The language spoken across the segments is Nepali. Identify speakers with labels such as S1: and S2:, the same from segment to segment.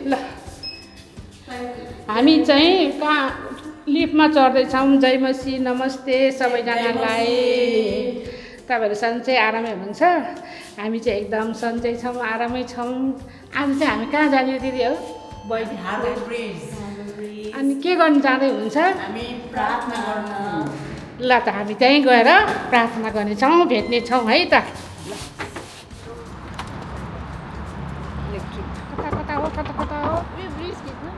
S1: ल हामी चाहिँ कहाँ लिफ्टमा चढ्दैछौँ। जय मसी नमस्ते सबैजनालाई। तपाईँहरू सन्चै आरामै हुनुहुन्छ? हामी चाहिँ एकदम सन्चै छौँ, आरामै छौँ। आज चाहिँ हामी कहाँ जाने दिदी हो?
S2: बैठी हार्बर ब्रिज।
S1: अनि के गर्नु जाँदै हुनुहुन्छ?
S2: हामी प्रार्थना गर्न।
S1: ल त हामी त्यहीँ गएर प्रार्थना गर्नेछौँ, भेट्नेछौँ है त। कता कता हो, कता कता हो?
S3: ब्रिज खिच्नु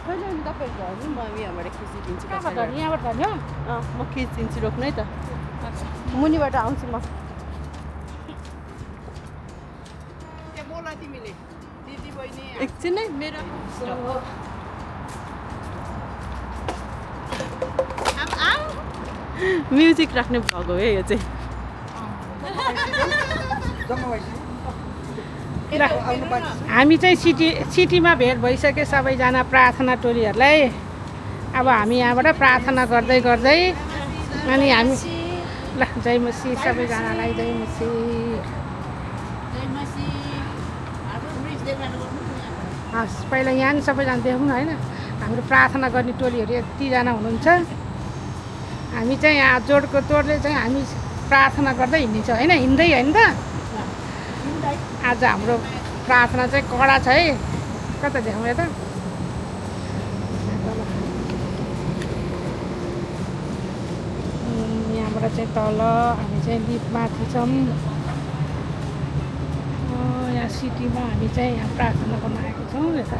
S3: कहिले अनि तपाईँ झर्नु, म यहाँबाट खिचिदिन्छु।
S1: कहाँबाट झर्ने? यहाँबाट झर्ने हो?
S3: म खिचिदिन्छु, रोक्नु है त। मुनिबाट आउँछु म। बोल तिमीले दिदी बहिनी एकछिन है मेरो म्युजिक राख्ने भ्लग हो है यो चाहिँ।
S1: हामी चाहिँ सिटीमा भेट भइसक्यो सबैजना प्रार्थना टोलीहरूलाई। अब हामी यहाँबाट प्रार्थना गर्दै गर्दै अनि हामी ल जय मसी सबैजनालाई, जय मसी। हस् पहिला यहाँ नि सबैजना देखौँ न होइन। हाम्रो प्रार्थना गर्ने टोलीहरू यतिजना हुनुहुन्छ। हामी चाहिँ यहाँ जोडको तोडले चाहिँ हामी प्रार्थना गर्दै हिँड्नेछौँ होइन, हिँड्दै होइन त। आज हाम्रो प्रार्थना चाहिँ कडा छ है। कता देखाउँ यता? यहाँबाट चाहिँ तल हामी चाहिँ लिफ्टमाथि छौँ। यहाँ सिटीमा हामी चाहिँ यहाँ प्रार्थना गर्न आएको छौँ। यता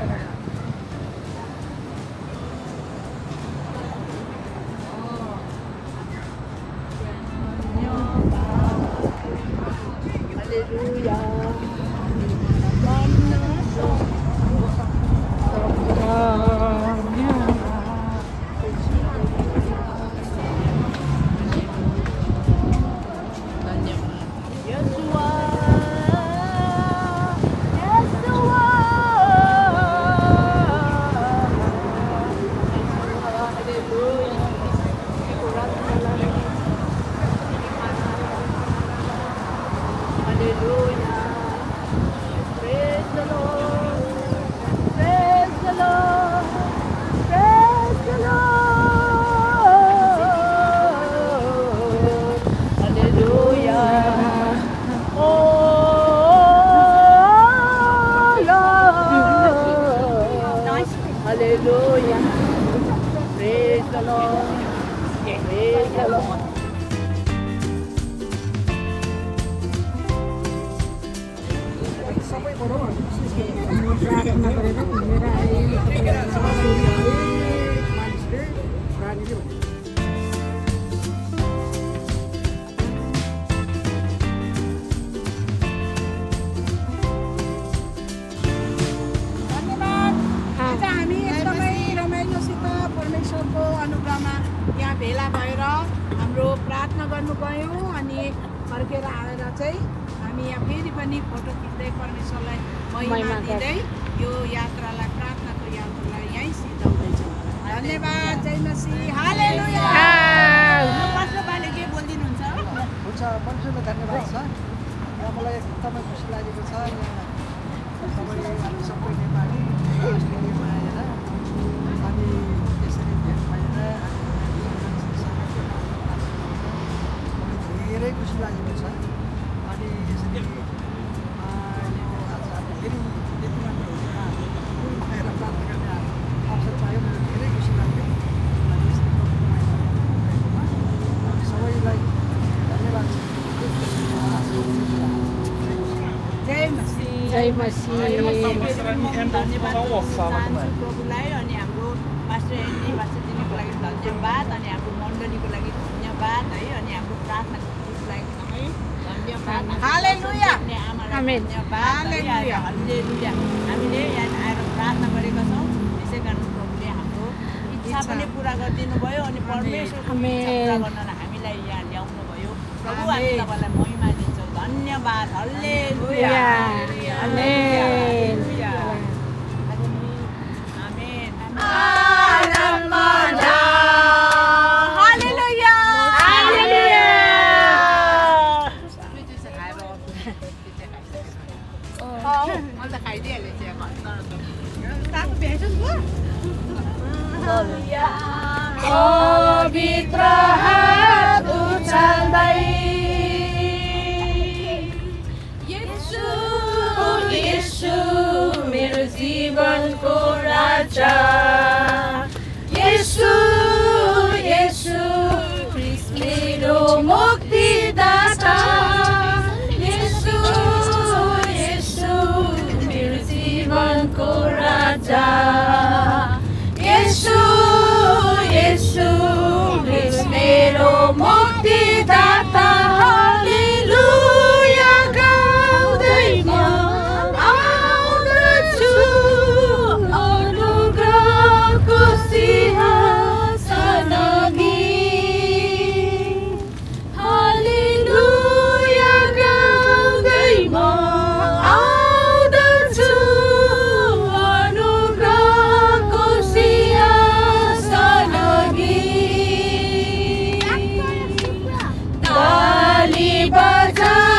S4: भेला भएर हाम्रो प्रार्थना गर्नु गयौँ। अनि फर्केर आएर चाहिँ हामी यहाँ फेरि पनि फोटो खिच्दै परमेश्वरलाई महिमा दिँदै यो यात्रालाई, प्रार्थनाको यात्रालाई यहीँ सिद्धाउँदैछौँ। धन्यवाद। जय मसीह। हालेलुया। पास्टर बाले के बोलिदिनुहुन्छ?
S5: हुन्छ, परमेश्वरलाई धन्यवाद छ। मलाई एकदमै खुसी लागेको छ। सबै नेपाली आएर अनि यसरी भेट भएर धेरै खुसी लागेको छ। अनि यसरी आज फेरि यति मात्र भएर प्रार्थना गर्ने अवसर पायो। मलाई धेरै खुसी लाग्यो। अनि सबैलाई धन्यवाद छ।
S4: जय मसीह।
S1: जय मसीह।
S4: धन्यवाद प्रभुलाई अनि हाम्रो पास्टर एन्डी पास्टर दिदीको लागि धन्यवाद। अनि हाम्रो मण्डलीको लागि धन्यवाद है। अनि हाम्रो प्रार्थनाको लागि एकदमै धन्यवाद। हालेलुया।
S1: आमेन।
S4: हालेलुया। हालेलुया। हामीले यहाँ आएर प्रार्थना गरेका छौँ। त्यसै कारण प्रभुले हाम्रो इच्छा पनि पुरा गरिदिनु भयो। अनि परमेश्वरको इच्छा पुरा गर्न हामीलाई यहाँ ल्याउनु भयो। प्रभु हामी तपाईँलाई महिमा दिन्छौँ। धन्यवाद। हालेलुया। हालेलुया। आमेन।
S3: मैले त खाइदिइहालेँ चिया
S4: तातो भ्याइछ नि
S1: भित्र हात उचाल्दै येशू मेरो जीवनको राजा येशू येशू मेरो मुक्तिदाता येशू येशू मेरो जीवनको राजा येशू येशू मेरो मुक्तिदाता हालेलुया गाउँदै म आउँदछु अनुग्रहको सिंहासन अघि हालेलुया गाउँदै म आउँदछु अनुग्रहको सिंहासन अघि ताली बजाउँदै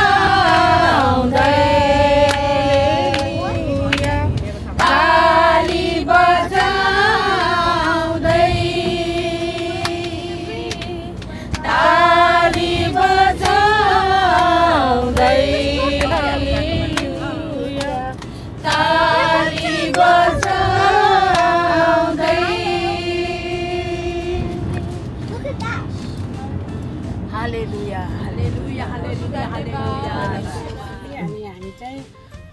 S1: ताली बजाउँदै ताली बजाउँदै ताली बजाउँदै
S4: हालेलुया हालेलुया हालेलुया हालेलुया
S1: हामी चाहिँ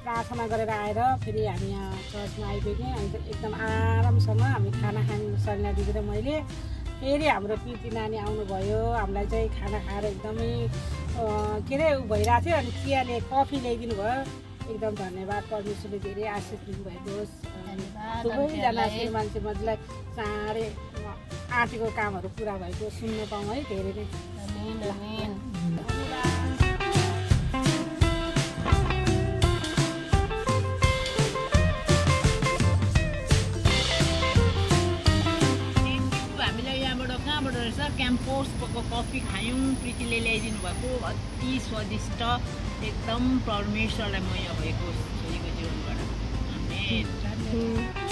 S1: प्रार्थना गरेर आएर फेरि हामी यहाँ चर्चमा आइपुग्यौँ अनि एकदम आरामसँग हामी खाना खानु सल्लाह दिएर मैले फेरि हाम्रो पिती नानी आउनुभयो हामीलाई चाहिँ खाना खाएर एकदमै के अरे उ भइरहेको थियो अनि चियाले कफी ल्याइदिनु भयो एकदम धन्यवाद परमेश्वरले धेरै आशिष दिनुभएको होस् सबैजना मान्छे मजलाई चाँडै आँटेको कामहरू पुरा भएको सुन्नु पाऊँ है धेरै नै
S2: हामीलाई यहाँबाट कहाँबाट रहेछ क्याम्पसको कफी खायौँ प्रीतिले ल्याइदिनु भएको अति स्वादिष्ट एकदम परमेश्वरलाई मय भएको छोरीको जीवनबाट आमेन।